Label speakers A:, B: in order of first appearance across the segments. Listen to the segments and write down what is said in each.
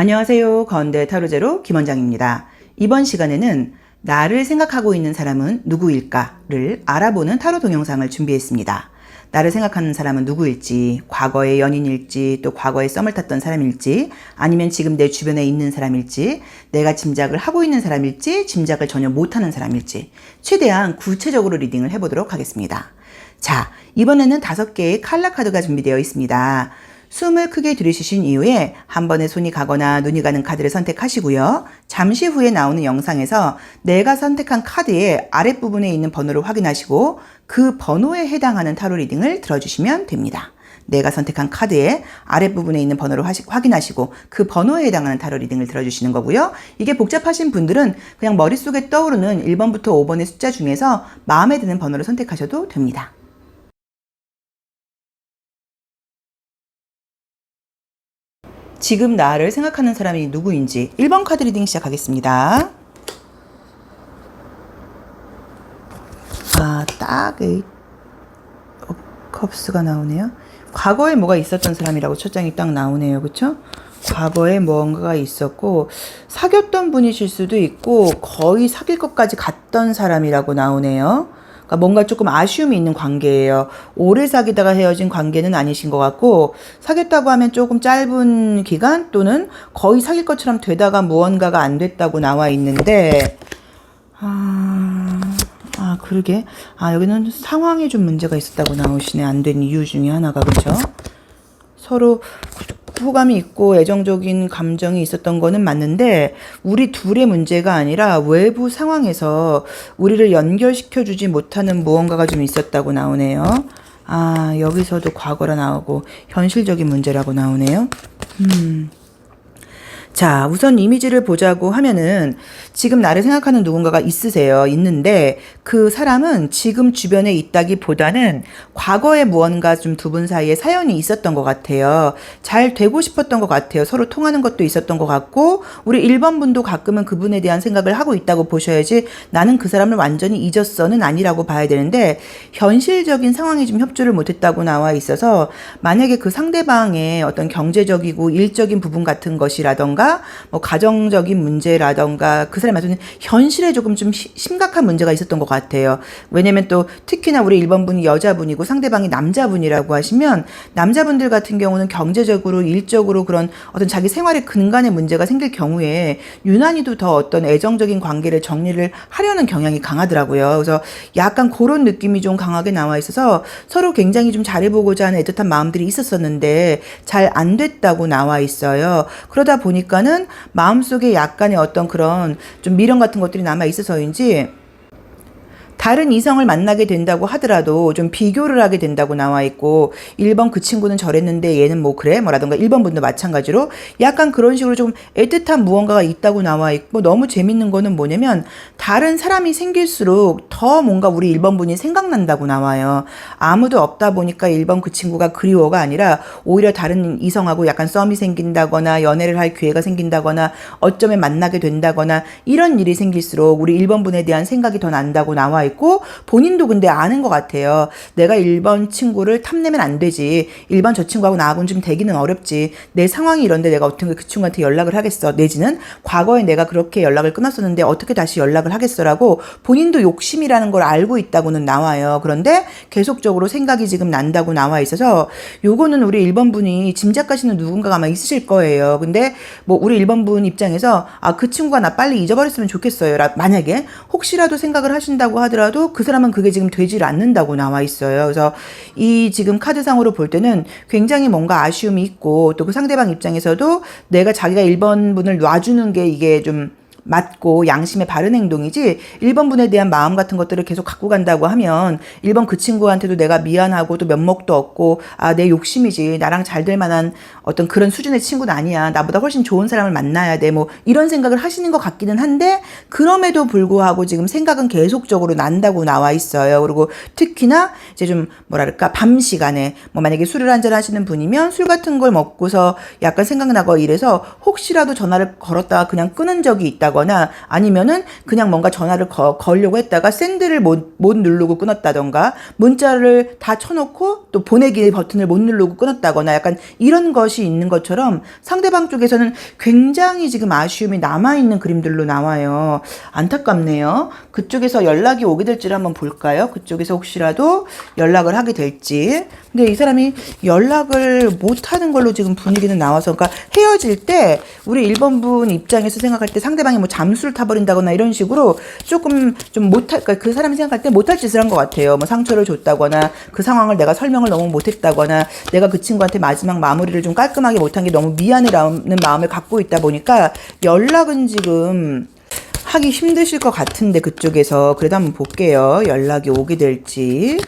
A: 안녕하세요. 건대 타로제로 김원장입니다. 이번 시간에는 나를 생각하고 있는 사람은 누구일까를 알아보는 타로 동영상을 준비했습니다. 나를 생각하는 사람은 누구일지, 과거의 연인일지, 또 과거에 썸을 탔던 사람일지, 아니면 지금 내 주변에 있는 사람일지, 내가 짐작을 하고 있는 사람일지, 짐작을 전혀 못하는 사람일지, 최대한 구체적으로 리딩을 해보도록 하겠습니다. 자, 이번에는 5개의 칼라 카드가 준비되어 있습니다. 숨을 크게 들이쉬신 이후에 한 번에 손이 가거나 눈이 가는 카드를 선택하시고요. 잠시 후에 나오는 영상에서 내가 선택한 카드의 아랫부분에 있는 번호를 확인하시고 그 번호에 해당하는 타로 리딩을 들어주시면 됩니다. 내가 선택한 카드의 아랫부분에 있는 번호를 확인하시고 그 번호에 해당하는 타로 리딩을 들어주시는 거고요. 이게 복잡하신 분들은 그냥 머릿속에 떠오르는 1번부터 5번의 숫자 중에서 마음에 드는 번호를 선택하셔도 됩니다. 지금 나를 생각하는 사람이 누구인지 1번 카드 리딩 시작하겠습니다. 딱 컵스가 나오네요. 과거에 뭐가 있었던 사람이라고 첫 장이 딱 나오네요. 그쵸? 과거에 뭔가가 있었고 사귀었던 분이실 수도 있고 거의 사귈 것까지 갔던 사람이라고 나오네요. 그러니까 뭔가 조금 아쉬움이 있는 관계예요. 오래 사귀다가 헤어진 관계는 아니신 것 같고 사귀었다고 하면 조금 짧은 기간 또는 거의 사귈 것처럼 되다가 무언가가 안 됐다고 나와 있는데 그러게. 여기는 상황에 좀 문제가 있었다고 나오시네. 안 된 이유 중에 하나가. 그렇죠? 서로 호감이 있고 애정적인 감정이 있었던 거는 맞는데 우리 둘의 문제가 아니라 외부 상황에서 우리를 연결시켜주지 못하는 무언가가 좀 있었다고 나오네요. 여기서도 과거라 나오고 현실적인 문제라고 나오네요. 자, 우선 이미지를 보자고 하면은 지금 나를 생각하는 누군가가 있는데 그 사람은 지금 주변에 있다기보다는 과거에 무언가 좀 두 분 사이에 사연이 있었던 것 같아요. 잘 되고 싶었던 것 같아요. 서로 통하는 것도 있었던 것 같고 우리 1번 분도 가끔은 그분에 대한 생각을 하고 있다고 보셔야지 나는 그 사람을 완전히 잊었어는 아니라고 봐야 되는데 현실적인 상황이 좀 협조를 못했다고 나와 있어서 만약에 그 상대방의 어떤 경제적이고 일적인 부분 같은 것이라던가 뭐 가정적인 문제라던가 그 사람한테는 현실에 조금 좀 심각한 문제가 있었던 것 같아요. 왜냐면 또 특히나 우리 1번 분이 여자분이고 상대방이 남자분이라고 하시면 남자분들 같은 경우는 경제적으로 일적으로 그런 어떤 자기 생활의 근간에 문제가 생길 경우에 유난히도 더 어떤 애정적인 관계를 정리를 하려는 경향이 강하더라고요. 그래서 약간 그런 느낌이 좀 강하게 나와 있어서 서로 굉장히 좀 잘해보고자 하는 애틋한 마음들이 있었었는데 잘 안 됐다고 나와 있어요. 그러다 보니까는 마음속에 약간의 어떤 그런 좀 미련 같은 것들이 남아 있어서인지 다른 이성을 만나게 된다고 하더라도 좀 비교를 하게 된다고 나와 있고 1번 그 친구는 저랬는데 얘는 뭐 그래? 뭐라던가 1번 분도 마찬가지로 약간 그런 식으로 좀 애틋한 무언가가 있다고 나와 있고 너무 재밌는 거는 뭐냐면 다른 사람이 생길수록 더 뭔가 우리 1번 분이 생각난다고 나와요. 아무도 없다 보니까 1번 그 친구가 그리워가 아니라 오히려 다른 이성하고 약간 썸이 생긴다거나 연애를 할 기회가 생긴다거나 어쩌면 만나게 된다거나 이런 일이 생길수록 우리 1번 분에 대한 생각이 더 난다고 나와 있고 본인도 근데 아는 것 같아요. 내가 1번 친구를 탐내면 안 되지. 1번 저 친구하고 나하고는 좀 되기는 어렵지. 내 상황이 이런데 내가 어떻게 그 친구한테 연락을 하겠어. 내지는 과거에 내가 그렇게 연락을 끊었었는데 어떻게 다시 연락을 하겠어라고 본인도 욕심이라는 걸 알고 있다고는 나와요. 그런데 계속적으로 생각이 지금 난다고 나와 있어서 요거는 우리 1번 분이 짐작하시는 누군가가 아마 있으실 거예요. 근데 뭐 우리 1번 분 입장에서 그 친구가 나 빨리 잊어버렸으면 좋겠어요. 만약에 혹시라도 생각을 하신다고 하더라도 그 사람은 그게 지금 되질 않는다고 나와 있어요. 그래서 이 지금 카드상으로 볼 때는 굉장히 뭔가 아쉬움이 있고 또 그 상대방 입장에서도 내가 자기가 1번 분을 놔주는 게 이게 좀 맞고 양심에 바른 행동이지 1번 분에 대한 마음 같은 것들을 계속 갖고 간다고 하면 1번 그 친구한테도 내가 미안하고 또 면목도 없고 내 욕심이지 나랑 잘 될 만한 어떤 그런 수준의 친구는 아니야. 나보다 훨씬 좋은 사람을 만나야 돼. 뭐 이런 생각을 하시는 것 같기는 한데 그럼에도 불구하고 지금 생각은 계속적으로 난다고 나와 있어요. 그리고 특히나 이제 좀 뭐랄까 밤 시간에 뭐 만약에 술을 한잔 하시는 분이면 술 같은 걸 먹고서 약간 생각나고 이래서 혹시라도 전화를 걸었다가 그냥 끊은 적이 있다고 있다거나 아니면은 그냥 뭔가 전화를 걸려고 했다가 샌드를 못 누르고 끊었다던가 문자를 다 쳐놓고 또 보내기 버튼을 못 누르고 끊었다거나 약간 이런 것이 있는 것처럼 상대방 쪽에서는 굉장히 지금 아쉬움이 남아있는 그림들로 나와요. 안타깝네요. 그쪽에서 연락이 오게 될지를 한번 볼까요? 그쪽에서 혹시라도 연락을 하게 될지. 근데 이 사람이 연락을 못하는 걸로 지금 분위기는 나와서, 그러니까 헤어질 때 우리 1번 분 입장에서 생각할 때 상대방이 뭐 잠수를 타버린다거나 이런 식으로 조금 좀 못할, 그러니까 그 사람이 생각할 때 못할 짓을 한 것 같아요. 뭐 상처를 줬다거나 그 상황을 내가 설명을 너무 못했다거나 내가 그 친구한테 마지막 마무리를 좀 깔끔하게 못한 게 너무 미안해라는 마음을 갖고 있다 보니까 연락은 지금 하기 힘드실 것 같은데 그쪽에서. 그래도 한번 볼게요. 연락이 오게 될지.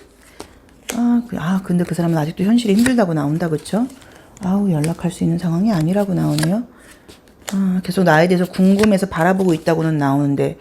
A: 근데 그 사람은 아직도 현실이 힘들다고 나온다, 그쵸? 연락할 수 있는 상황이 아니라고 나오네요. 계속 나에 대해서 궁금해서 바라보고 있다고는 나오는데,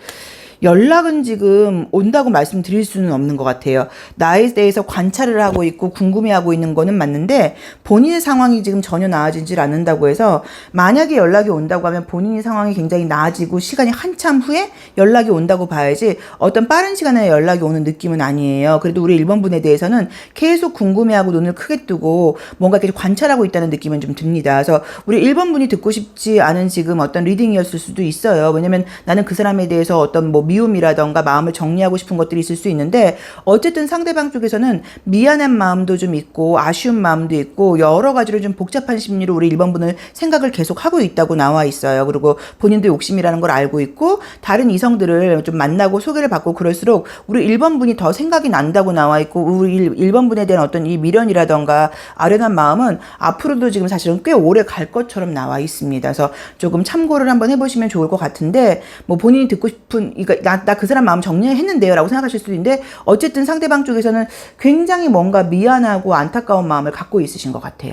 A: 연락은 지금 온다고 말씀드릴 수는 없는 것 같아요. 나에 대해서 관찰을 하고 있고 궁금해하고 있는 거는 맞는데 본인의 상황이 지금 전혀 나아지질 않는다고 해서 만약에 연락이 온다고 하면 본인의 상황이 굉장히 나아지고 시간이 한참 후에 연락이 온다고 봐야지 어떤 빠른 시간에 연락이 오는 느낌은 아니에요. 그래도 우리 1번 분에 대해서는 계속 궁금해하고 눈을 크게 뜨고 뭔가 계속 관찰하고 있다는 느낌은 좀 듭니다. 그래서 우리 1번 분이 듣고 싶지 않은 지금 어떤 리딩이었을 수도 있어요. 왜냐면 나는 그 사람에 대해서 어떤 뭐 미움이라던가 마음을 정리하고 싶은 것들이 있을 수 있는데 어쨌든 상대방 쪽에서는 미안한 마음도 좀 있고 아쉬운 마음도 있고 여러 가지로 좀 복잡한 심리로 우리 1번 분을 생각을 계속 하고 있다고 나와 있어요. 그리고 본인도 욕심이라는 걸 알고 있고 다른 이성들을 좀 만나고 소개를 받고 그럴수록 우리 1번 분이 더 생각이 난다고 나와 있고 우리 1번 분에 대한 어떤 이 미련이라던가 아련한 마음은 앞으로도 지금 사실은 꽤 오래 갈 것처럼 나와 있습니다. 그래서 조금 참고를 한번 해보시면 좋을 것 같은데 뭐 본인이 듣고 싶은 그러니까 나 그 사람 마음 정리했는데요 라고 생각하실 수도 있는데 어쨌든 상대방 쪽에서는 굉장히 뭔가 미안하고 안타까운 마음을 갖고 있으신 것 같아요.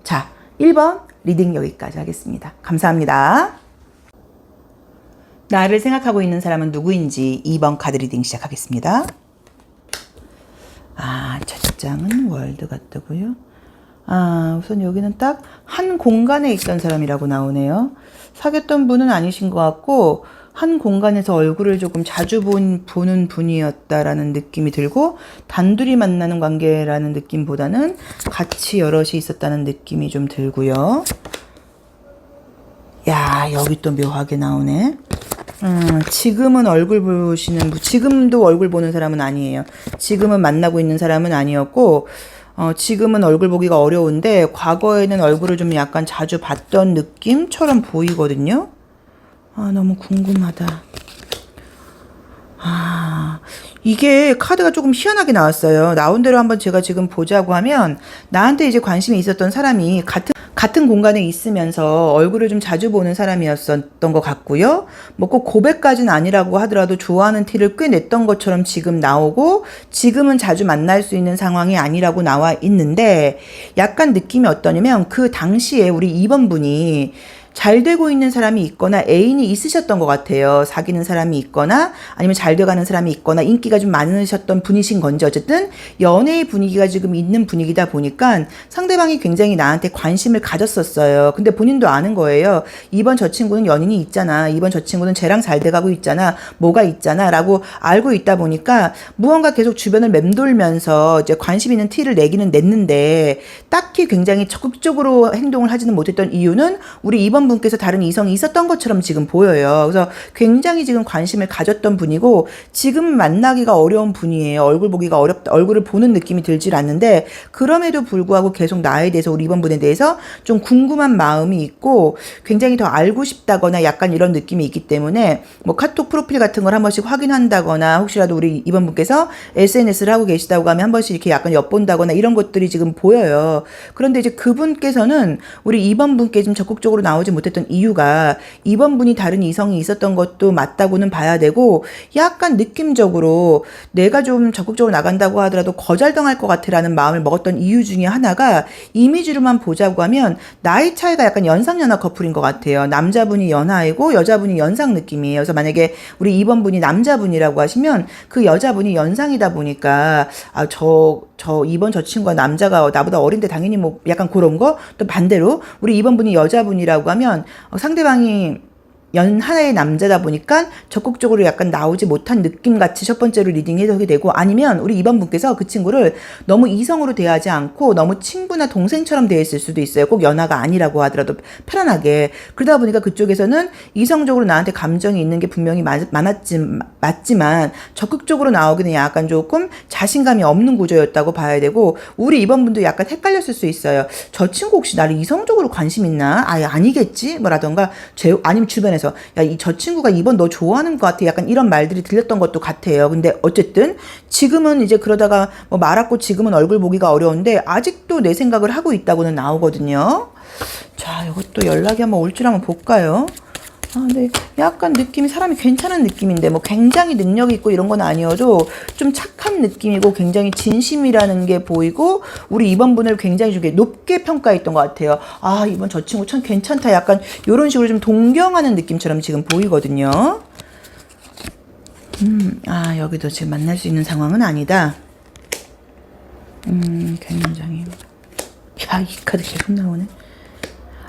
A: 자, 1번 리딩 여기까지 하겠습니다. 감사합니다. 나를 생각하고 있는 사람은 누구인지 2번 카드 리딩 시작하겠습니다. 첫 장은 월드가 뜨고요. 우선 여기는 딱 한 공간에 있던 사람이라고 나오네요. 사귀었던 분은 아니신 것 같고 한 공간에서 얼굴을 조금 자주 보는 분이었다라는 느낌이 들고 단둘이 만나는 관계라는 느낌보다는 같이 여럿이 있었다는 느낌이 좀 들고요. 야, 여기 또 묘하게 나오네. 지금은 지금도 얼굴 보는 사람은 아니에요. 지금은 만나고 있는 사람은 아니었고 지금은 얼굴 보기가 어려운데 과거에는 얼굴을 좀 약간 자주 봤던 느낌처럼 보이거든요. 너무 궁금하다. 이게 카드가 조금 희한하게 나왔어요. 나온 대로 한번 제가 지금 보자고 하면 나한테 이제 관심이 있었던 사람이 같은 공간에 있으면서 얼굴을 좀 자주 보는 사람이었던 것 같고요. 뭐 꼭 고백까지는 아니라고 하더라도 좋아하는 티를 꽤 냈던 것처럼 지금 나오고 지금은 자주 만날 수 있는 상황이 아니라고 나와 있는데 약간 느낌이 어떠냐면 그 당시에 우리 2번 분이 잘 되고 있는 사람이 있거나 애인이 있으셨던 것 같아요. 사귀는 사람이 있거나 아니면 잘 돼가는 사람이 있거나 인기가 좀 많으셨던 분이신 건지 어쨌든 연애의 분위기가 지금 있는 분위기다 보니까 상대방이 굉장히 나한테 관심을 가졌었어요. 근데 본인도 아는 거예요. 이번 저 친구는 연인이 있잖아. 이번 저 친구는 쟤랑 잘 돼가고 있잖아. 뭐가 있잖아. 라고 알고 있다 보니까 무언가 계속 주변을 맴돌면서 이제 관심 있는 티를 내기는 냈는데 딱히 굉장히 적극적으로 행동을 하지는 못했던 이유는 우리 이번 분께서 다른 이성이 있었던 것처럼 지금 보여요. 그래서 굉장히 지금 관심을 가졌던 분이고 지금 만나기가 어려운 분이에요. 얼굴 보기가 어렵다. 얼굴을 보는 느낌이 들질 않는데 그럼에도 불구하고 계속 나에 대해서 우리 이번 분에 대해서 좀 궁금한 마음이 있고 굉장히 더 알고 싶다거나 약간 이런 느낌이 있기 때문에 뭐 카톡 프로필 같은 걸 한 번씩 확인한다거나 혹시라도 우리 이번 분께서 SNS를 하고 계시다고 하면 한 번씩 이렇게 약간 엿본다거나 이런 것들이 지금 보여요. 그런데 이제 그분께서는 우리 이번 분께 좀 적극적으로 나오지 못했던 이유가 이번 분이 다른 이성이 있었던 것도 맞다고는 봐야 되고 약간 느낌적으로 내가 좀 적극적으로 나간다고 하더라도 거절당할 것 같으라는 마음을 먹었던 이유 중에 하나가 이미지로만 보자고 하면 나이 차이가 약간 연상연하 커플인 것 같아요. 남자분이 연하이고 여자분이 연상 느낌이에요. 그래서 만약에 우리 이번 분이 남자분이라고 하시면 그 여자분이 연상이다 보니까 이번 저 친구가 남자가 나보다 어린데 당연히 뭐 약간 그런 거. 또 반대로 우리 이번 분이 여자분이라고 하면 상대방이 연하의 남자다 보니까 적극적으로 약간 나오지 못한 느낌 같이 첫 번째로 리딩이 되고, 아니면 우리 2번 분께서 그 친구를 너무 이성으로 대하지 않고 너무 친구나 동생처럼 대했을 수도 있어요. 꼭 연하가 아니라고 하더라도 편안하게. 그러다 보니까 그쪽에서는 이성적으로 나한테 감정이 있는 게 분명히 맞지만 적극적으로 나오기는 약간 조금 자신감이 없는 구조였다고 봐야 되고, 우리 2번 분도 약간 헷갈렸을 수 있어요. 저 친구 혹시 나를 이성적으로 관심 있나? 아예 아니겠지? 뭐라던가 아니면 주변에서 야, 저 친구가 이번 너 좋아하는 것 같아. 약간 이런 말들이 들렸던 것도 같아요. 근데 어쨌든 지금은 이제 그러다가 뭐 말았고 지금은 얼굴 보기가 어려운데 아직도 내 생각을 하고 있다고는 나오거든요. 자, 이것도 연락이 한번 올 줄 한번 볼까요? 아, 근데 약간 느낌이 사람이 괜찮은 느낌인데 뭐 굉장히 능력 있고 이런 건 아니어도 좀 착한 느낌이고 굉장히 진심이라는 게 보이고, 우리 이번 분을 굉장히 좀 높게 평가했던 것 같아요. 아, 이번 저 친구 참 괜찮다. 약간 이런 식으로 좀 동경하는 느낌처럼 지금 보이거든요. 아, 여기도 지금 만날 수 있는 상황은 아니다. 굉장히. 야, 이 카드 계속 나오네.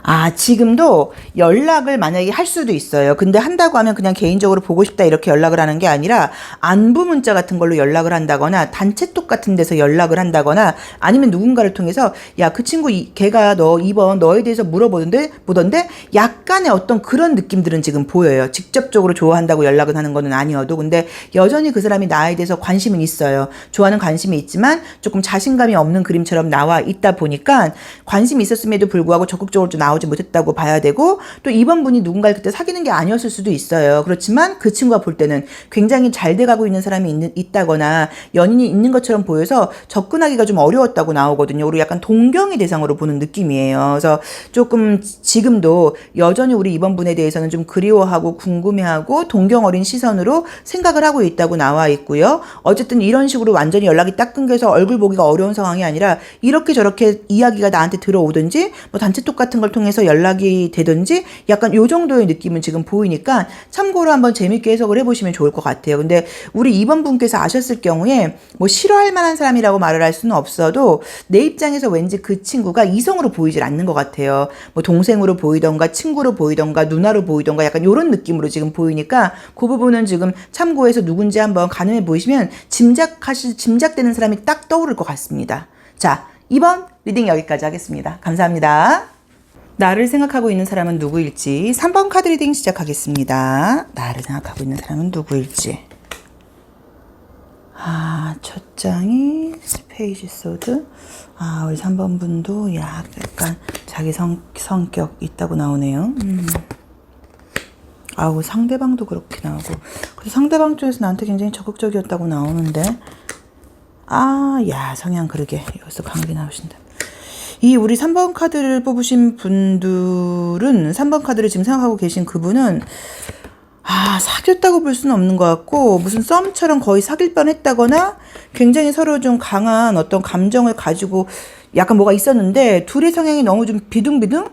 A: 아, 지금도 연락을 만약에 할 수도 있어요. 근데 한다고 하면 그냥 개인적으로 보고 싶다 이렇게 연락을 하는 게 아니라 안부 문자 같은 걸로 연락을 한다거나 단체톡 같은 데서 연락을 한다거나, 아니면 누군가를 통해서 야, 그 친구 걔가 이번 너에 대해서 보던데 약간의 어떤 그런 느낌들은 지금 보여요. 직접적으로 좋아한다고 연락을 하는 거는 아니어도. 근데 여전히 그 사람이 나에 대해서 관심은 있어요. 좋아하는 관심이 있지만 조금 자신감이 없는 그림처럼 나와 있다 보니까 관심이 있었음에도 불구하고 적극적으로 좀 나오지 못했다고 봐야 되고, 또 이번 분이 누군가를 그때 사귀는 게 아니었을 수도 있어요. 그렇지만 그 친구가 볼 때는 굉장히 잘 돼가고 있는 사람이 있다거나 연인이 있는 것처럼 보여서 접근하기가 좀 어려웠다고 나오거든요. 우리 약간 동경의 대상으로 보는 느낌이에요. 그래서 조금 지금도 여전히 우리 이번 분에 대해서는 좀 그리워하고 궁금해하고 동경 어린 시선으로 생각을 하고 있다고 나와 있고요. 어쨌든 이런 식으로 완전히 연락이 딱 끊겨서 얼굴 보기가 어려운 상황이 아니라 이렇게 저렇게 이야기가 나한테 들어오든지 뭐 단체톡 같은 걸 통해서 연락이 되든지 약간 요 정도의 느낌은 지금 보이니까 참고로 한번 재밌게 해석을 해보시면 좋을 것 같아요. 근데 우리 2번 분께서 아셨을 경우에 뭐 싫어할 만한 사람이라고 말을 할 수는 없어도 내 입장에서 왠지 그 친구가 이성으로 보이질 않는 것 같아요. 뭐 동생으로 보이던가 친구로 보이던가 누나로 보이던가 약간 요런 느낌으로 지금 보이니까 그 부분은 지금 참고해서 누군지 한번 가늠해 보시면 짐작되는 사람이 딱 떠오를 것 같습니다. 자, 2번 리딩 여기까지 하겠습니다. 감사합니다. 나를 생각하고 있는 사람은 누구일지 3번 카드 리딩 시작하겠습니다. 나를 생각하고 있는 사람은 누구일지. 아, 첫 장이 스페이지 소드. 아, 우리 3번 분도 약간 자기 성격 있다고 나오네요. 아우, 상대방도 그렇게 나오고. 그래서 상대방 쪽에서 나한테 굉장히 적극적이었다고 나오는데. 아, 야, 성향 그러게. 여기서 관계 나오신다. 이 우리 3번 카드를 뽑으신 분들은, 3번 카드를 지금 생각하고 계신 그분은 사귀었다고 볼 수는 없는 것 같고, 무슨 썸처럼 거의 사귈 뻔했다거나 굉장히 서로 좀 강한 어떤 감정을 가지고 약간 뭐가 있었는데, 둘의 성향이 너무 좀 비둥비둥?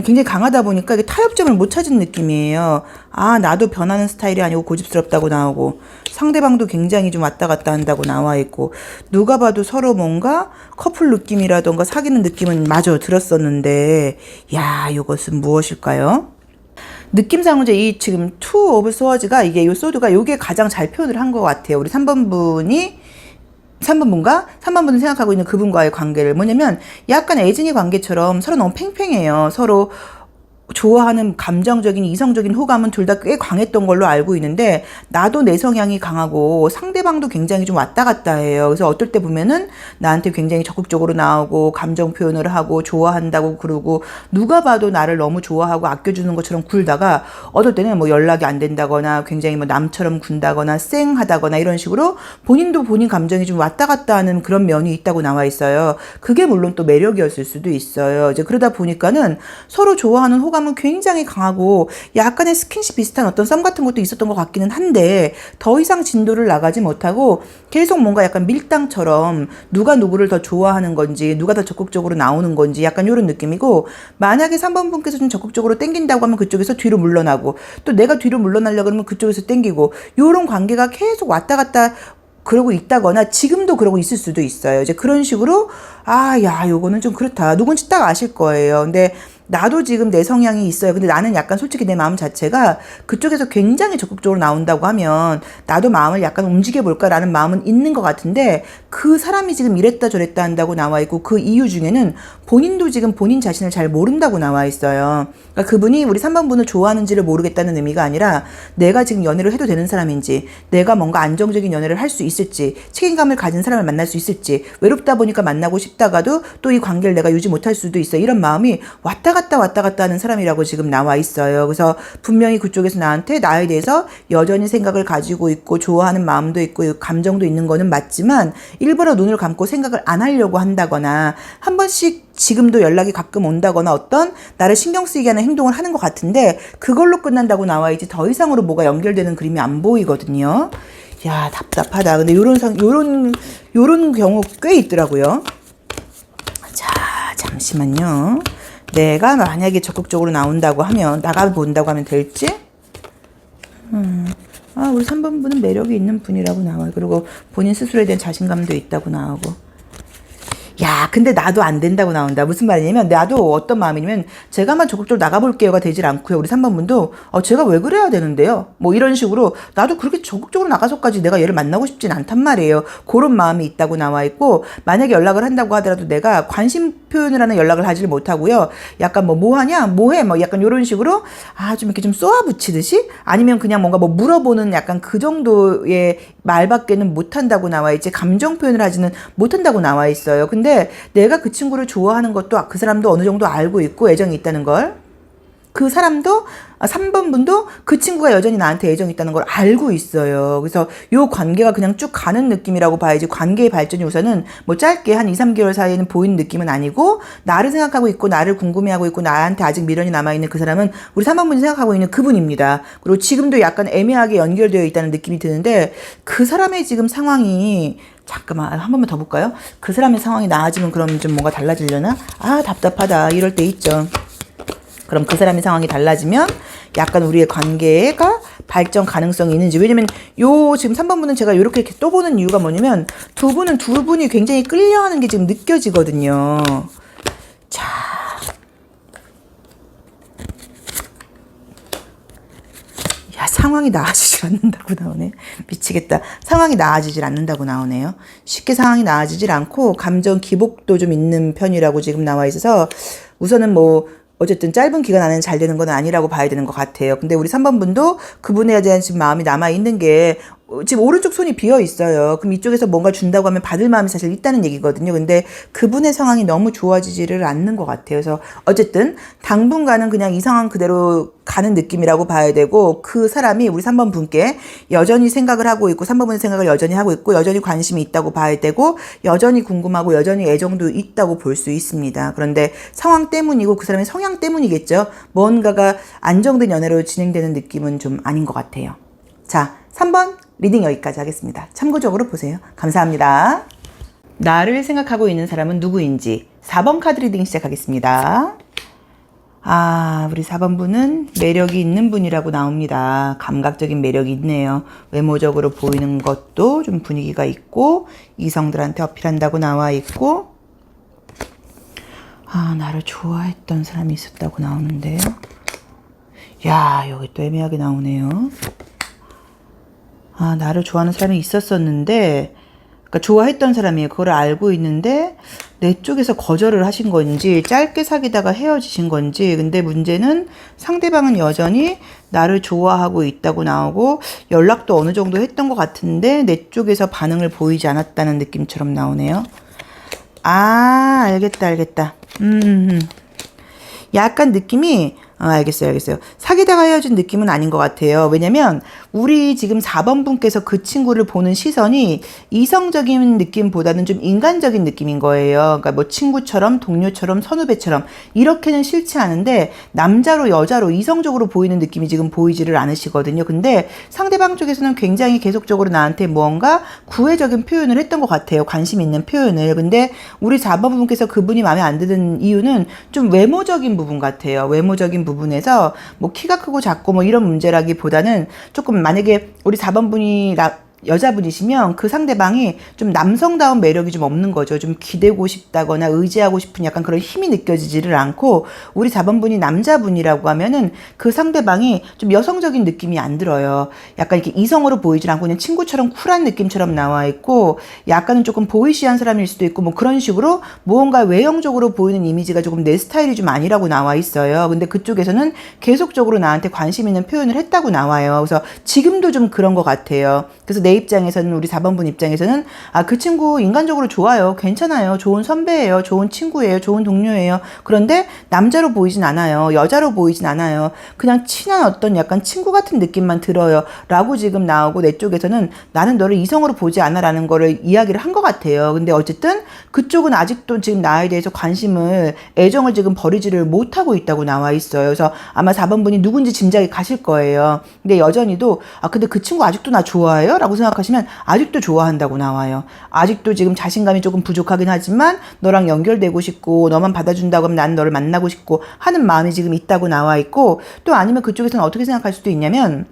A: 굉장히 강하다 보니까 이게 타협점을 못 찾은 느낌이에요. 아, 나도 변하는 스타일이 아니고 고집스럽다고 나오고, 상대방도 굉장히 좀 왔다 갔다 한다고 나와 있고, 누가 봐도 서로 뭔가 커플 느낌이라던가 사귀는 느낌은 마저 들었었는데, 야, 이것은 무엇일까요? 느낌상으로 이제 이 지금 투 오브 스워즈가 이게 요 소드가 요게 가장 잘 표현을 한 것 같아요. 우리 3번 분이 생각하고 있는 그분과의 관계를, 뭐냐면 약간 애증의 관계처럼 서로 너무 팽팽해요. 서로 좋아하는 감정적인 이성적인 호감은 둘 다 꽤 강했던 걸로 알고 있는데, 나도 내 성향이 강하고 상대방도 굉장히 좀 왔다 갔다 해요. 그래서 어떨 때 보면은 나한테 굉장히 적극적으로 나오고 감정 표현을 하고 좋아한다고 그러고 누가 봐도 나를 너무 좋아하고 아껴주는 것처럼 굴다가, 어떨 때는 뭐 연락이 안 된다거나 굉장히 뭐 남처럼 군다거나 쌩하다거나 이런 식으로 본인도 본인 감정이 좀 왔다 갔다 하는 그런 면이 있다고 나와 있어요. 그게 물론 또 매력이었을 수도 있어요. 이제 그러다 보니까는 서로 좋아하는 호감 은 굉장히 강하고 약간의 스킨십 비슷한 어떤 썸 같은 것도 있었던 것 같기는 한데, 더 이상 진도를 나가지 못하고 계속 뭔가 약간 밀당처럼 누가 누구를 더 좋아하는 건지 누가 더 적극적으로 나오는 건지 약간 이런 느낌이고, 만약에 3번 분께서 좀 적극적으로 땡긴다고 하면 그쪽에서 뒤로 물러나고, 또 내가 뒤로 물러나려고 그러면 그쪽에서 땡기고, 이런 관계가 계속 왔다 갔다 그러고 있다거나 지금도 그러고 있을 수도 있어요. 이제 그런 식으로 요거는 좀 그렇다. 누군지 딱 아실 거예요. 근데 나도 지금 내 성향이 있어요. 근데 나는 약간 솔직히 내 마음 자체가 그쪽에서 굉장히 적극적으로 나온다고 하면 나도 마음을 약간 움직여 볼까라는 마음은 있는 것 같은데 그 사람이 지금 이랬다 저랬다 한다고 나와 있고 그 이유 중에는 본인도 지금 본인 자신을 잘 모른다고 나와 있어요. 그러니까 그분이 우리 3번 분을 좋아하는지를 모르겠다는 의미가 아니라 내가 지금 연애를 해도 되는 사람인지, 내가 뭔가 안정적인 연애를 할 수 있을지, 책임감을 가진 사람을 만날 수 있을지, 외롭다 보니까 만나고 싶다가도 또 이 관계를 내가 유지 못할 수도 있어. 이런 마음이 왔다 갔다 하는 사람이라고 지금 나와 있어요. 그래서 분명히 그쪽에서 나한테 나에 대해서 여전히 생각을 가지고 있고 좋아하는 마음도 있고 감정도 있는 거는 맞지만 일부러 눈을 감고 생각을 안 하려고 한다거나 한 번씩 지금도 연락이 가끔 온다거나 어떤 나를 신경 쓰이게 하는 행동을 하는 것 같은데 그걸로 끝난다고 나와 있지 더 이상으로 뭐가 연결되는 그림이 안 보이거든요. 야, 답답하다. 근데 요런 경우 꽤 있더라고요. 자, 잠시만요. 내가 만약에 적극적으로 나온다고 하면, 나가본다고 하면 될지? 우리 3번 분은 매력이 있는 분이라고 나와요. 그리고 본인 스스로에 대한 자신감도 있다고 나오고. 야, 근데 나도 안 된다고 나온다. 무슨 말이냐면, 나도 어떤 마음이냐면, 제가 한번 적극적으로 나가볼게요가 되질 않고요. 우리 3번 분도, 제가 왜 그래야 되는데요? 뭐 이런 식으로, 나도 그렇게 적극적으로 나가서까지 내가 얘를 만나고 싶진 않단 말이에요. 그런 마음이 있다고 나와 있고, 만약에 연락을 한다고 하더라도 내가 관심 표현을 하는 연락을 하지를 못하고요. 약간 뭐 하냐? 뭐 해? 뭐 약간 이런 식으로, 좀 이렇게 좀 쏘아붙이듯이? 아니면 그냥 뭔가 뭐 물어보는 약간 그 정도의 말밖에는 못한다고 나와 있지, 감정 표현을 하지는 못한다고 나와 있어요. 근데 내가 그 친구를 좋아하는 것도 그 사람도 어느 정도 알고 있고 애정이 있다는 걸, 그 사람도 3번 분도 그 친구가 여전히 나한테 애정이 있다는 걸 알고 있어요. 그래서 요 관계가 그냥 쭉 가는 느낌이라고 봐야지, 관계의 발전이 우선은 뭐 짧게 한 2, 3개월 사이에는 보이는 느낌은 아니고, 나를 생각하고 있고 나를 궁금해하고 있고 나한테 아직 미련이 남아있는 그 사람은 우리 3번 분이 생각하고 있는 그분입니다. 그리고 지금도 약간 애매하게 연결되어 있다는 느낌이 드는데, 그 사람의 지금 상황이, 잠깐만 한 번만 더 볼까요? 그 사람의 상황이 나아지면 그럼 좀 뭔가 달라지려나? 답답하다. 이럴 때 있죠. 그럼 그 사람의 상황이 달라지면 약간 우리의 관계가 발전 가능성이 있는지. 왜냐면 지금 3번 분은 제가 이렇게 또 보는 이유가 뭐냐면, 두 분이 굉장히 끌려하는 게 지금 느껴지거든요. 자, 상황이 나아지질 않는다고 나오네. 미치겠다. 상황이 나아지질 않는다고 나오네요. 쉽게 상황이 나아지질 않고 감정 기복도 좀 있는 편이라고 지금 나와 있어서, 우선은 뭐 어쨌든 짧은 기간 안에는 잘 되는 건 아니라고 봐야 되는 것 같아요. 근데 우리 3번 분도 그분에 대한 지금 마음이 남아있는 게, 지금 오른쪽 손이 비어 있어요. 그럼 이쪽에서 뭔가 준다고 하면 받을 마음이 사실 있다는 얘기거든요. 근데 그분의 상황이 너무 좋아지지를 않는 것 같아요. 그래서 어쨌든 당분간은 그냥 이 상황 그대로 가는 느낌이라고 봐야 되고, 그 사람이 우리 3번 분께 여전히 생각을 하고 있고, 3번 분의 생각을 여전히 하고 있고, 여전히 관심이 있다고 봐야 되고, 여전히 궁금하고, 여전히 애정도 있다고 볼 수 있습니다. 그런데 상황 때문이고 그 사람의 성향 때문이겠죠. 뭔가가 안정된 연애로 진행되는 느낌은 좀 아닌 것 같아요. 자, 3번 리딩 여기까지 하겠습니다. 참고적으로 보세요. 감사합니다. 나를 생각하고 있는 사람은 누구인지 4번 카드 리딩 시작하겠습니다. 우리 4번 분은 매력이 있는 분이라고 나옵니다. 감각적인 매력이 있네요. 외모적으로 보이는 것도 좀 분위기가 있고, 이성들한테 어필한다고 나와 있고, 나를 좋아했던 사람이 있었다고 나오는데요. 야, 여기 또 애매하게 나오네요. 나를 좋아하는 사람이 있었었는데, 그러니까 좋아했던 사람이에요. 그걸 알고 있는데 내 쪽에서 거절을 하신 건지, 짧게 사귀다가 헤어지신 건지. 근데 문제는 상대방은 여전히 나를 좋아하고 있다고 나오고, 연락도 어느 정도 했던 것 같은데 내 쪽에서 반응을 보이지 않았다는 느낌처럼 나오네요. 알겠다. 약간 느낌이, 알겠어요. 사귀다가 헤어진 느낌은 아닌 것 같아요. 왜냐면 우리 지금 4번 분께서 그 친구를 보는 시선이 이성적인 느낌보다는 좀 인간적인 느낌인 거예요. 그러니까 뭐 친구처럼, 동료처럼, 선후배처럼 이렇게는 싫지 않은데, 남자로 여자로 이성적으로 보이는 느낌이 지금 보이지를 않으시거든요. 근데 상대방 쪽에서는 굉장히 계속적으로 나한테 무언가 구애적인 표현을 했던 것 같아요. 관심 있는 표현을. 근데 우리 4번 분께서 그분이 마음에 안 드는 이유는 좀 외모적인 부분 같아요. 외모적인 부분에서 뭐 키가 크고 작고 뭐 이런 문제라기보다는, 조금 만약에 우리 4번 분이 여자분이시면 그 상대방이 좀 남성다운 매력이 좀 없는 거죠. 좀 기대고 싶다거나 의지하고 싶은 약간 그런 힘이 느껴지지를 않고, 우리 4번분이 남자분이라고 하면은 그 상대방이 좀 여성적인 느낌이 안 들어요. 약간 이렇게 이성으로 보이질 않고 그냥 친구처럼 쿨한 느낌처럼 나와 있고, 약간은 조금 보이시한 사람일 수도 있고 뭐 그런 식으로 무언가 외형적으로 보이는 이미지가 조금 내 스타일이 좀 아니라고 나와 있어요. 근데 그쪽에서는 계속적으로 나한테 관심 있는 표현을 했다고 나와요. 그래서 지금도 좀 그런 것 같아요. 그래서 내 입장에서는, 우리 4번분 입장에서는 그 친구 인간적으로 좋아요. 괜찮아요. 좋은 선배예요. 좋은 친구예요. 좋은 동료예요. 그런데 남자로 보이진 않아요. 여자로 보이진 않아요. 그냥 친한 어떤 약간 친구 같은 느낌만 들어요. 라고 지금 나오고, 내 쪽에서는 나는 너를 이성으로 보지 않아 라는 거를 이야기를 한 것 같아요. 근데 어쨌든 그쪽은 아직도 지금 나에 대해서 관심을, 애정을 지금 버리지를 못하고 있다고 나와 있어요. 그래서 아마 4번분이 누군지 짐작이 가실 거예요. 근데 여전히도 근데 그 친구 아직도 나 좋아해요? 라고 생각하시면 아직도 좋아한다고 나와요. 아직도 지금 자신감이 조금 부족하긴 하지만 너랑 연결되고 싶고 너만 받아준다고 하면 난 너를 만나고 싶고 하는 마음이 지금 있다고 나와 있고, 또 아니면 그쪽에서는 어떻게 생각할 수도 있냐면,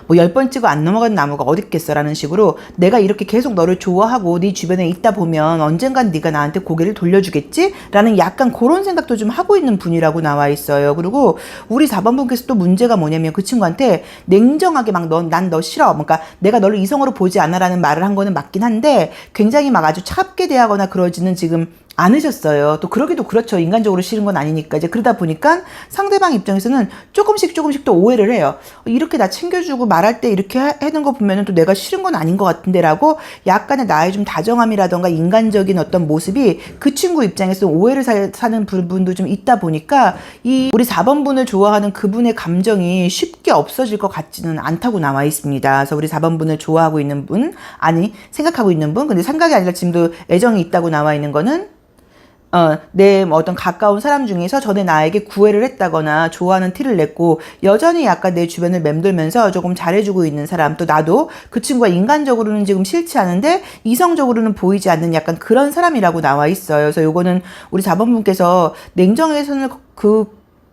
A: 뭐 10번 찍어 안 넘어간 나무가 어딨겠어 라는 식으로, 내가 이렇게 계속 너를 좋아하고 네 주변에 있다 보면 언젠간 네가 나한테 고개를 돌려주겠지? 라는 약간 그런 생각도 좀 하고 있는 분이라고 나와 있어요. 그리고 우리 4번분께서 또 문제가 뭐냐면, 그 친구한테 냉정하게 막 난 너 싫어, 그러니까 내가 너를 이성으로 보지 않아 라는 말을 한 거는 맞긴 한데, 굉장히 막 아주 차갑게 대하거나 그러지는 지금 않으셨어요. 또 그러기도 그렇죠. 인간적으로 싫은 건 아니니까. 이제 그러다 보니까 상대방 입장에서는 조금씩 또 오해를 해요. 이렇게 나 챙겨주고 말할 때 이렇게 하는 거 보면은 또 내가 싫은 건 아닌 것 같은데 라고, 약간의 나의 좀 다정함이라던가 인간적인 어떤 모습이 그 친구 입장에서 오해를 사는 부분도 좀 있다 보니까, 이 우리 4번분을 좋아하는 그분의 감정이 쉽게 없어질 것 같지는 않다고 나와 있습니다. 그래서 우리 4번분을 좋아하고 있는 분, 아니 생각하고 있는 분, 근데 생각이 아니라 지금도 애정이 있다고 나와 있는 거는, 내 어떤 가까운 사람 중에서 전에 나에게 구애를 했다거나 좋아하는 티를 냈고 여전히 약간 내 주변을 맴돌면서 조금 잘해주고 있는 사람, 또 나도 그 친구가 인간적으로는 지금 싫지 않은데 이성적으로는 보이지 않는 약간 그런 사람이라고 나와 있어요. 그래서 요거는 우리 4번분께서 냉정의 선을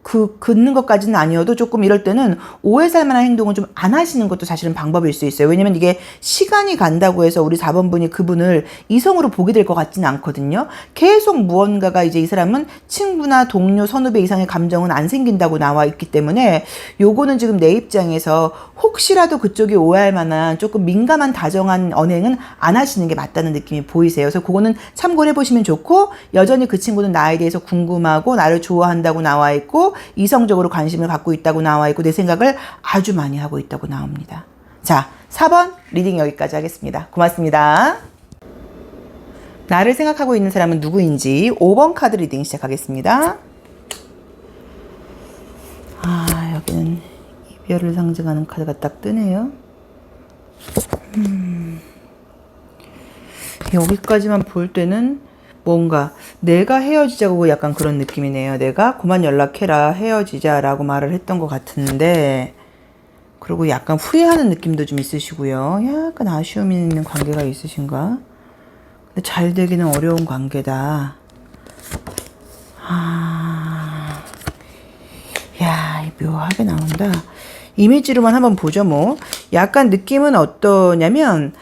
A: 긋는 것까지는 아니어도 조금 이럴 때는 오해 살 만한 행동을 좀 안 하시는 것도 사실은 방법일 수 있어요. 왜냐면 이게 시간이 간다고 해서 우리 4번분이 그분을 이성으로 보게 될 것 같지는 않거든요. 계속 무언가가, 이제 이 사람은 친구나 동료, 선후배 이상의 감정은 안 생긴다고 나와 있기 때문에, 요거는 지금 내 입장에서 혹시라도 그쪽이 오해할 만한 조금 민감한 다정한 언행은 안 하시는 게 맞다는 느낌이 보이세요. 그래서 그거는 참고를 해보시면 좋고, 여전히 그 친구는 나에 대해서 궁금하고 나를 좋아한다고 나와 있고 이성적으로 관심을 갖고 있다고 나와 있고 내 생각을 아주 많이 하고 있다고 나옵니다. 자, 4번 리딩 여기까지 하겠습니다. 고맙습니다. 나를 생각하고 있는 사람은 누구인지 5번 카드 리딩 시작하겠습니다. 여기는 이별을 상징하는 카드가 딱 뜨네요. 여기까지만 볼 때는 뭔가 내가 헤어지자고 약간 그런 느낌이네요. 내가 그만 연락해라, 헤어지자라고 말을 했던 것 같은데, 그리고 약간 후회하는 느낌도 좀 있으시고요. 약간 아쉬움이 있는 관계가 있으신가? 근데 잘 되기는 어려운 관계다. 묘하게 나온다. 이미지로만 한번 보죠, 뭐. 약간 느낌은 어떠냐면,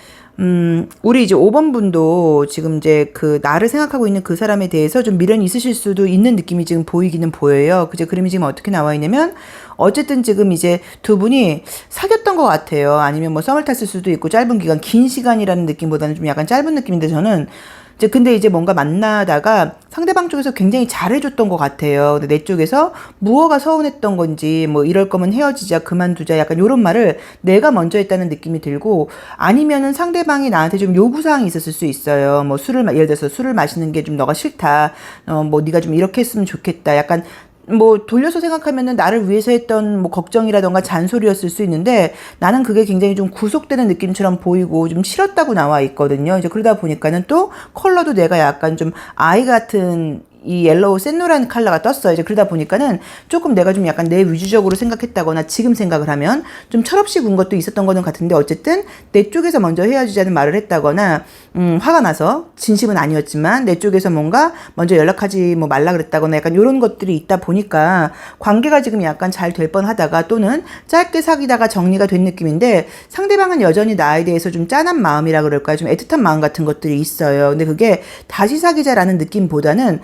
A: 우리 이제 5번 분도 지금 이제 그 나를 생각하고 있는 그 사람에 대해서 좀 미련이 있으실 수도 있는 느낌이 지금 보이기는 보여요. 그제 그림이 지금 어떻게 나와 있냐면, 어쨌든 지금 이제 두 분이 사귀었던 것 같아요. 아니면 뭐 썸을 탔을 수도 있고, 짧은 기간, 긴 시간이라는 느낌보다는 좀 약간 짧은 느낌인데, 저는 근데 이제 뭔가 만나다가 상대방 쪽에서 굉장히 잘해줬던 것 같아요. 근데 내 쪽에서 무엇가 서운했던 건지, 뭐 이럴 거면 헤어지자, 그만두자, 약간 이런 말을 내가 먼저 했다는 느낌이 들고, 아니면은 상대방이 나한테 좀 요구사항이 있었을 수 있어요. 뭐 예를 들어서 술을 마시는 게 좀 너가 싫다, 뭐 네가 좀 이렇게 했으면 좋겠다, 약간 뭐 돌려서 생각하면은 나를 위해서 했던 뭐 걱정이라던가 잔소리였을 수 있는데, 나는 그게 굉장히 좀 구속되는 느낌처럼 보이고 좀 싫었다고 나와 있거든요. 이제 그러다 보니까는 또 컬러도 내가 약간 좀 아이 같은 이 옐로우 샛노란 컬러가 떴어요. 이제 그러다 보니까는 조금 내가 좀 약간 내 위주적으로 생각했다거나, 지금 생각을 하면 좀 철없이 군 것도 있었던 거는 같은데, 어쨌든 내 쪽에서 먼저 헤어지자는 말을 했다거나, 화가 나서 진심은 아니었지만 내 쪽에서 뭔가 먼저 연락하지 뭐 말라 그랬다거나 약간 이런 것들이 있다 보니까 관계가 지금 약간 잘 될 뻔하다가 또는 짧게 사귀다가 정리가 된 느낌인데 상대방은 여전히 나에 대해서 좀 짠한 마음이라 그럴까요? 좀 애틋한 마음 같은 것들이 있어요. 근데 그게 다시 사귀자라는 느낌보다는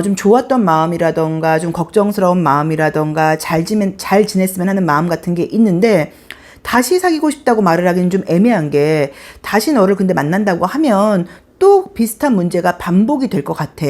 A: 좀 좋았던 마음이라던가 좀 걱정스러운 마음이라던가 잘 지냈으면 하는 마음 같은 게 있는데 다시 사귀고 싶다고 말을 하기는 좀 애매한 게 다시 너를 근데 만난다고 하면 또 비슷한 문제가 반복이 될 것 같아.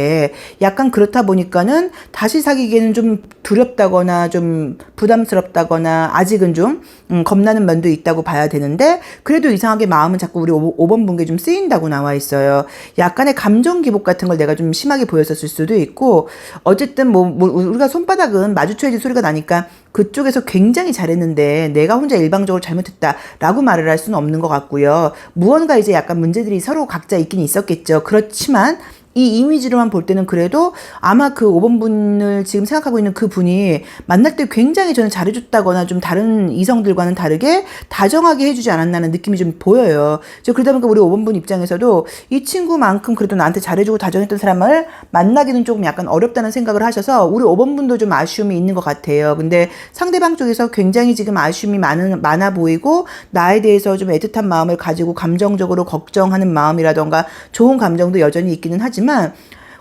A: 약간 그렇다 보니까는 다시 사귀기에는 좀 두렵다거나 좀 부담스럽다거나 아직은 좀 겁나는 면도 있다고 봐야 되는데 그래도 이상하게 마음은 자꾸 우리 5번 분께 좀 쓰인다고 나와 있어요. 약간의 감정 기복 같은 걸 내가 좀 심하게 보였었을 수도 있고 어쨌든 뭐 우리가 손바닥은 마주쳐야지 소리가 나니까 그쪽에서 굉장히 잘했는데 내가 혼자 일방적으로 잘못했다라고 말을 할 수는 없는 것 같고요. 무언가 이제 약간 문제들이 서로 각자 있긴 있었겠죠. 그렇지만 이 이미지로만 볼 때는 그래도 아마 그 5번 분을 지금 생각하고 있는 그 분이 만날 때 굉장히 저는 잘해줬다거나 좀 다른 이성들과는 다르게 다정하게 해주지 않았나는 느낌이 좀 보여요. 그러다 보니까 우리 5번 분 입장에서도 이 친구만큼 그래도 나한테 잘해주고 다정했던 사람을 만나기는 조금 약간 어렵다는 생각을 하셔서 우리 5번 분도 좀 아쉬움이 있는 것 같아요. 근데 상대방 쪽에서 굉장히 지금 아쉬움이 많아 보이고 나에 대해서 좀 애틋한 마음을 가지고 감정적으로 걱정하는 마음이라던가 좋은 감정도 여전히 있기는 하지만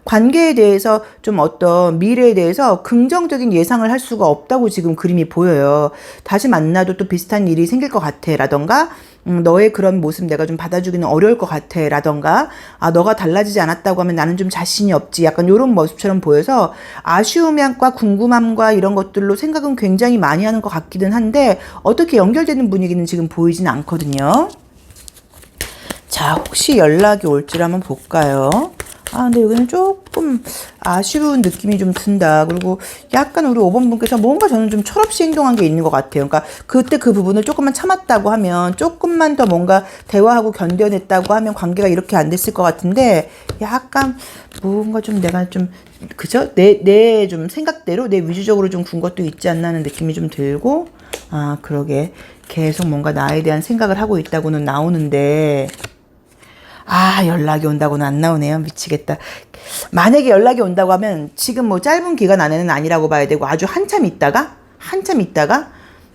A: 관계에 대해서 좀 어떤 미래에 대해서 긍정적인 예상을 할 수가 없다고 지금 그림이 보여요. 다시 만나도 또 비슷한 일이 생길 것 같아 라던가 너의 그런 모습 내가 좀 받아주기는 어려울 것 같아 라던가 너가 달라지지 않았다고 하면 나는 좀 자신이 없지 약간 이런 모습처럼 보여서 아쉬움과 궁금함과 이런 것들로 생각은 굉장히 많이 하는 것 같기는 한데 어떻게 연결되는 분위기는 지금 보이진 않거든요. 자, 혹시 연락이 올지를 한번 볼까요? 근데 여기는 조금 아쉬운 느낌이 좀 든다. 그리고 약간 우리 5번 분께서 뭔가 저는 좀 철없이 행동한 게 있는 것 같아요. 그러니까 그때 그 부분을 조금만 참았다고 하면 조금만 더 뭔가 대화하고 견뎌냈다고 하면 관계가 이렇게 안 됐을 것 같은데 약간 뭔가 좀 내가 좀 그죠? 내 좀 생각대로 내 위주적으로 좀 군 것도 있지 않나 하는 느낌이 좀 들고 그러게 계속 뭔가 나에 대한 생각을 하고 있다고는 나오는데 연락이 온다고는 안 나오네요. 미치겠다. 만약에 연락이 온다고 하면 지금 뭐 짧은 기간 안에는 아니라고 봐야 되고 아주 한참 있다가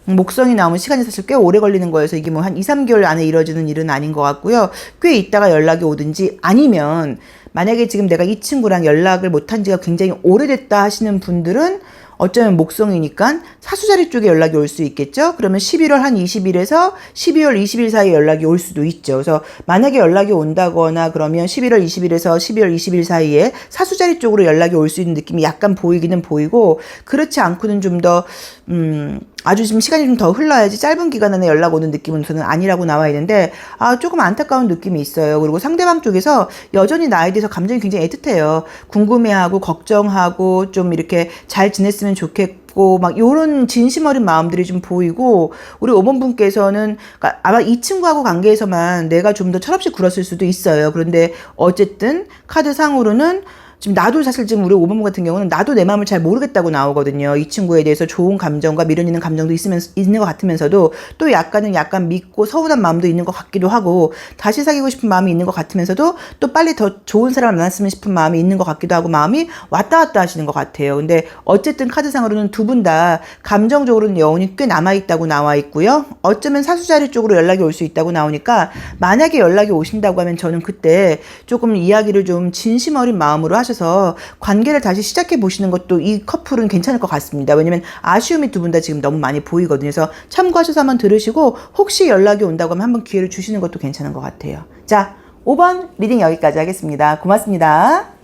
A: 목성이 나오면 시간이 사실 꽤 오래 걸리는 거여서 이게 뭐 한 2, 3개월 안에 이루어지는 일은 아닌 것 같고요. 꽤 있다가 연락이 오든지 아니면 만약에 지금 내가 이 친구랑 연락을 못한 지가 굉장히 오래됐다 하시는 분들은 어쩌면 목성이니까 사수자리 쪽에 연락이 올 수 있겠죠. 그러면 11월 한 20일에서 12월 20일 사이에 연락이 올 수도 있죠. 그래서 만약에 연락이 온다거나 그러면 11월 20일에서 12월 20일 사이에 사수자리 쪽으로 연락이 올 수 있는 느낌이 약간 보이기는 보이고 그렇지 않고는 좀 더 아주 지금 시간이 좀 더 흘러야지 짧은 기간 안에 연락 오는 느낌은 저는 아니라고 나와 있는데 조금 안타까운 느낌이 있어요. 그리고 상대방 쪽에서 여전히 나에 대해서 감정이 굉장히 애틋해요. 궁금해하고 걱정하고 좀 이렇게 잘 지냈으면 좋겠고 막 요런 진심 어린 마음들이 좀 보이고 우리 5번 분께서는 그러니까 아마 이 친구하고 관계에서만 내가 좀 더 철없이 굴었을 수도 있어요. 그런데 어쨌든 카드상으로는 지금 나도 사실 지금 우리 5번 같은 경우는 나도 내 마음을 잘 모르겠다고 나오거든요. 이 친구에 대해서 좋은 감정과 미련 있는 감정도 있는 것 같으면서도 또 약간은 약간 믿고 서운한 마음도 있는 것 같기도 하고 다시 사귀고 싶은 마음이 있는 것 같으면서도 또 빨리 더 좋은 사람을 만났으면 싶은 마음이 있는 것 같기도 하고 마음이 왔다 갔다 하시는 것 같아요. 근데 어쨌든 카드상으로는 두 분 다 감정적으로는 여운이 꽤 남아있다고 나와 있고요. 어쩌면 사수자리 쪽으로 연락이 올 수 있다고 나오니까 만약에 연락이 오신다고 하면 저는 그때 조금 이야기를 좀 진심 어린 마음으로 하셔서 관계를 다시 시작해 보시는 것도 이 커플은 괜찮을 것 같습니다. 왜냐면 아쉬움이 두 분 다 지금 너무 많이 보이거든요. 그래서 참고하셔서 한번 들으시고 혹시 연락이 온다고 하면 한번 기회를 주시는 것도 괜찮은 것 같아요. 자, 5번 리딩 여기까지 하겠습니다. 고맙습니다.